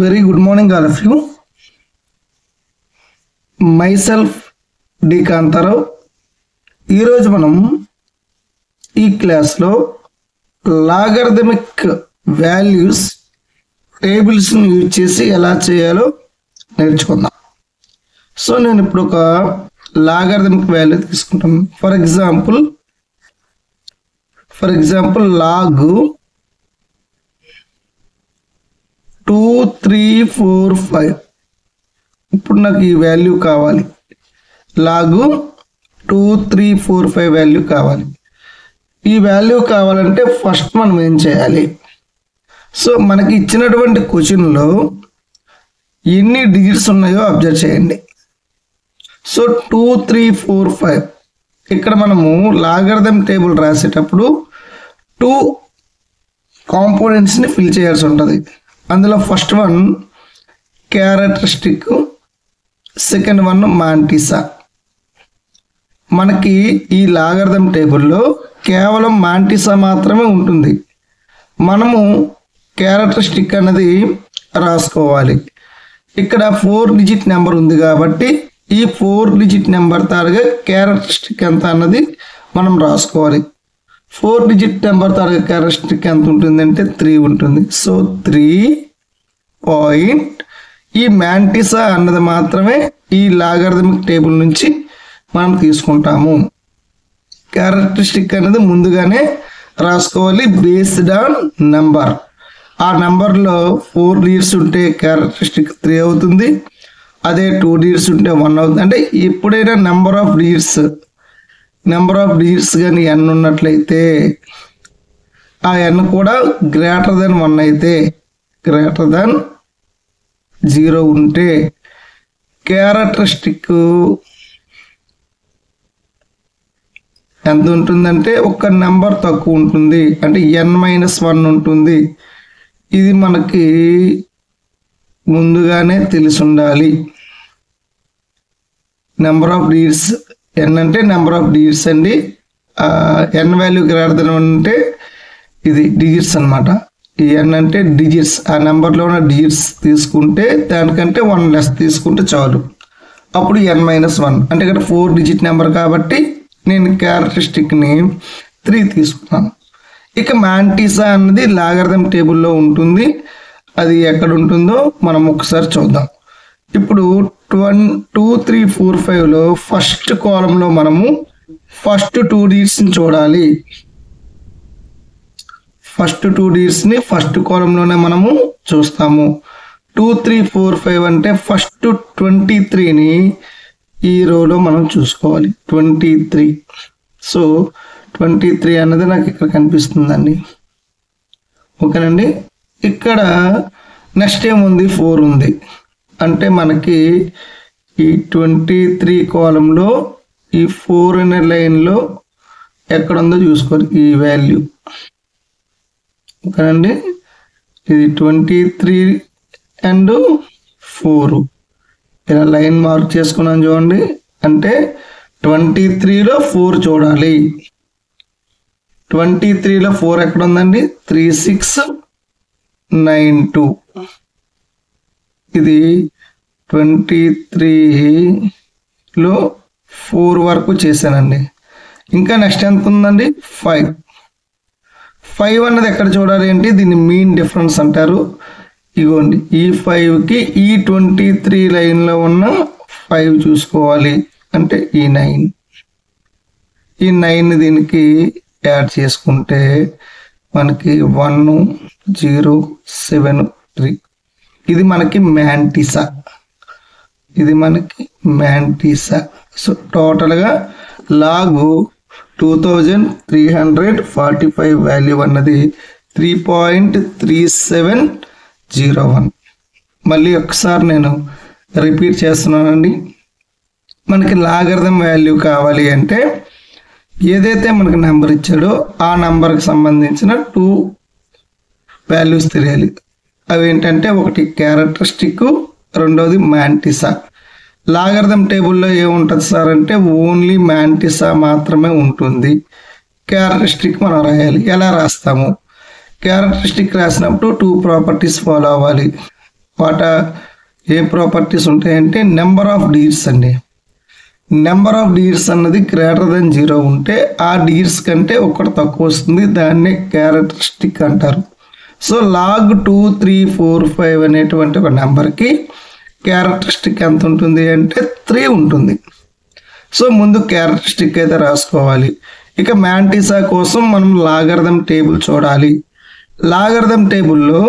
Very good morning, all of you. Myself, D. Kantarao. ఈరోజు మనం ఈ క్లాస్లో లాగరిథమిక్ వాల్యూస్ టేబుల్స్ని యూజ్ చేసి ఎలా చేయాలో నేర్చుకుందాం. సో నేను ఇప్పుడు ఒక లాగరిథమిక్ వాల్యూ తీసుకుంటాను. For example log 2, 3, 4, 5. ఇప్పుడు నాకు ఈ వాల్యూ కావాలి. లాగు 2, 3, 4, 5 వాల్యూ కావాలి. ఈ వాల్యూ కావాలంటే ఫస్ట్ మనం ఏం చేయాలి? సో మనకి ఇచ్చినటువంటి క్వశ్చన్లో ఎన్ని డిజిట్స్ ఉన్నాయో అబ్జర్వ్ చేయండి. సో 2, 3, 4, 5 ఇక్కడ మనము లాగరిథం టేబుల్ రాసేటప్పుడు 2 కాంపోనెంట్స్ని ఫిల్ చేయాల్సి ఉంటుంది. అందులో first one characteristic, second one mantissa. మనకి ఈ లాగరిథం టేబుల్లో కేవలం మాంటిసా మాత్రమే ఉంటుంది. మనము క్యారెక్టరిస్టిక్ అన్నది రాసుకోవాలి. ఇక్కడ 4 డిజిట్ నెంబర్ ఉంది కాబట్టి ఈ 4 డిజిట్ నెంబర్ తారుగా క్యారెక్టరిస్టిక్ ఎంత అన్నది మనం రాసుకోవాలి. 4 డిజిట్ నెంబర్ తారుగా క్యారెక్టరిస్టిక్ ఎంత ఉంటుందంటే 3 ఉంటుంది. సో 3 పాయింట్ ఈ మాంటిసా అన్నది మాత్రమే ఈ లాగరిథమిక్ టేబుల్ నుంచి మనం తీసుకుంటాము. క్యారెక్టరిస్టిక్ అనేది ముందుగానే రాసుకోవాలి బేస్డ్ ఆన్ నెంబర్. ఆ నెంబర్లో 4 డిజిట్స్ ఉంటే క్యారెక్టరిస్టిక్ 3 అవుతుంది. అదే 2 డిజిట్స్ ఉంటే 1 అవుతుంది. అంటే ఎప్పుడైనా నెంబర్ ఆఫ్ డిజిట్స్ కానీ n ఉన్నట్లయితే ఆ n కూడా గ్రేటర్ దెన్ 1 అయితే, గ్రేటర్ దెన్ 0 ఉంటే క్యారెక్టరిస్టిక్ ఎంత ఉంటుందంటే ఒక నెంబర్ తక్కువ ఉంటుంది, అంటే n-1 ఉంటుంది. ఇది మనకి ముందుగానే తెలిసి ఉండాలి. నెంబర్ ఆఫ్ డిజిట్స్ n అంటే నెంబర్ ఆఫ్ డిజిట్స్ అండి. n వాల్యూ గ్రేటర్ దెన్ 1 అంటే ఇది డిజిట్స్ అనమాట. ఈ n అంటే డిజిట్స్, ఆ నెంబర్లో ఉన్న డిజిట్స్ తీసుకుంటే దానికంటే 1 లెస్ తీసుకుంటే చాలు. అప్పుడు n-1 అంటే ఇక్కడ 4 డిజిట్ నెంబర్ కాబట్టి నేను క్యారెక్టరిస్టిక్ని 3 తీసుకున్నాను. ఇక మాంటిసా అన్నది లాగరిథం టేబుల్లో ఉంటుంది. అది ఎక్కడ ఉంటుందో మనం ఒకసారి చూద్దాం. ఇప్పుడు 2, 3, 4, 5లో ఫస్ట్ కాలంలో మనము ఫస్ట్ 2 డిజిట్స్ని చూడాలి. ఫస్ట్ 2 డిజిట్స్ని ఫస్ట్ కాలంలోనే మనము చూస్తాము. 2, 3, 4, 5 అంటే ఫస్ట్ 23ని ఈ రోలో మనం చూసుకోవాలి. 23. సో 23 అన్నది నాకు ఇక్కడ కనిపిస్తుందండి. ఓకేనండి. ఇక్కడ నెక్స్ట్ ఏముంది? 4 ఉంది. అంటే మనకి ఈ 23 కాలంలో ఈ 4 అనే లైన్లో ఎక్కడ ఉందో చూసుకోవాలి ఈ వాల్యూ. ఓకేనండి. ఇది 23 అండ్ 4 ఇలా లైన్ మార్క్ చేసుకున్నాను చూడండి. అంటే 23లో 4 చూడాలి. 23లో 4 ఎక్కడ ఉందండి? 3, 6, 9, 2. ఇది 23లో 4 వరకు చేశానండి. ఇంకా నెక్స్ట్ ఎంత ఉందండి? 5 అన్నది ఎక్కడ చూడాలి అంటే దీన్ని మీన్ డిఫరెన్స్ అంటారు. ఇగోండి ఈ 5కి ఈ 23 లైన్లో ఉన్న 5 చూసుకోవాలి. అంటే ఈ 9 దీనికి యాడ్ చేసుకుంటే మనకి 1, 0, 7, 3. ఇది మనకి మ్యాంటిసా. సో టోటల్గా లాగు 2345 వాల్యూ అన్నది 3.3701. మళ్ళీ ఒకసారి నేను రిపీట్ చేస్తున్నానండి. మనకి లాగరిథం వాల్యూ కావాలి అంటే ఏదైతే మనకి నెంబర్ ఇచ్చాడో ఆ నెంబర్కి సంబంధించిన 2 వాల్యూస్ తెలియాలి. అవి ఏంటంటే ఒకటి క్యారెక్టరిస్టిక్, రెండోది మాంటిసా. లాగరిథం టేబుల్లో ఏముంటుంది సార్ అంటే ఓన్లీ మాంటిసా మాత్రమే ఉంటుంది. క్యారెక్టరిస్టిక్ మనం రాయాలి. ఎలా రాస్తాము? క్యారెక్టరిస్టిక్ రాసినప్పుడు 2 ప్రాపర్టీస్ ఫాలో అవ్వాలి. వాట ఏ ప్రాపర్టీస్ ఉంటాయంటే నెంబర్ ఆఫ్ డిజిట్స్ అండి. నెంబర్ ఆఫ్ డిజిట్స్ అన్నది గ్రేటర్ దెన్ 0 ఉంటే ఆ డిజిట్స్ కంటే ఒకటి తక్కువ వస్తుంది, దాన్నే క్యారెక్టరిస్టిక్ అంటారు. సో log 2, 3, 4, 5 అనేటువంటి ఒక నెంబర్కి క్యారెక్టరిస్టిక్ ఎంత ఉంటుంది అంటే 3 ఉంటుంది. సో ముందు క్యారెక్టరిస్టిక్ అయితే రాసుకోవాలి. ఇక మ్యాంటిసా కోసం మనం లాగరిథం టేబుల్ చూడాలి. లాగరిథం టేబుల్లో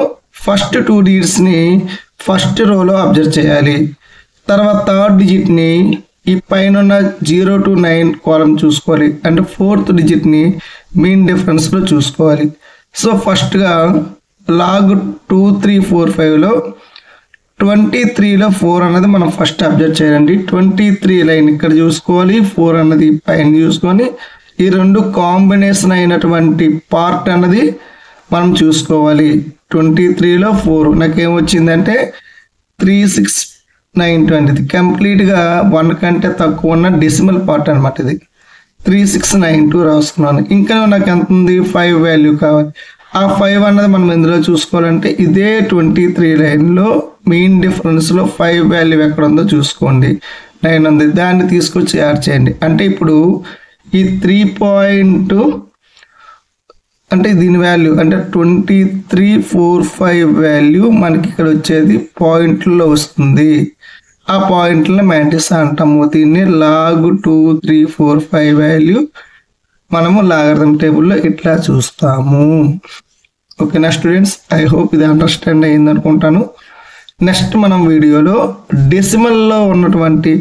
ఫస్ట్ 2 డిజిట్స్ని ఫస్ట్ రోలో అబ్జర్వ్ చేయాలి. తర్వాత థర్డ్ డిజిట్ని ఈ పైన 0 to 9 కాలం చూసుకోవాలి. అంటే 4th డిజిట్ని మీన్ డిఫరెన్స్లో చూసుకోవాలి. సో ఫస్ట్గా log 2, 3, 4, 5లో 23లో 4 అన్నది మనం ఫస్ట్ అబ్జర్వ్ చేయాలండి. 23 లైన్ ఇక్కడ చూసుకోవాలి, 4 అన్నది పైన చూసుకొని ఈ రెండు కాంబినేషన్ అయినటువంటి పార్ట్ అన్నది మనం చూసుకోవాలి. 23లో 4 నాకేమొచ్చిందంటే 3, 6, 9, 20 కంప్లీట్గా 1 కంటే తక్కువ ఉన్న డెసిమల్ పార్ట్ అనమాట. ఇది 3692 రాసుకున్నాను. ఇంకా నాకు ఎంత ఉంది 5 వాల్యూ కావాలి. ఆ 5 అన్నది మనం ఎందులో చూసుకోవాలంటే ఇదే 23 లైన్లో మీన్ డిఫరెన్స్లో 5 వాల్యూ ఎక్కడ ఉందో చూసుకోండి. 9 ఉంది, దాన్ని తీసుకొచ్చి యాడ్ చేయండి. అంటే ఇప్పుడు ఈ 3 అంటే దీని వాల్యూ అంటే 2345 వాల్యూ మనకి ఇక్కడ వచ్చేది పాయింట్లలో వస్తుంది. ఆ పాయింట్లను మ్యాంటిసా అంటాము. దీన్ని log 2, 3, 4, 5 వాల్యూ మనము లాగరిథం టేబుల్లో ఇట్లా చూస్తాము. ఓకేనా స్టూడెంట్స్, ఐ హోప్ ఇది అండర్స్టాండ్ అయ్యింది అనుకుంటాను. నెక్స్ట్ మనం వీడియోలో డెసిమల్లో ఉన్నటువంటి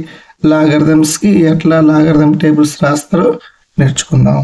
లాగరిథమ్స్కి ఎట్లా లాగరిథం టేబుల్స్ రాస్తారో నేర్చుకుందాం.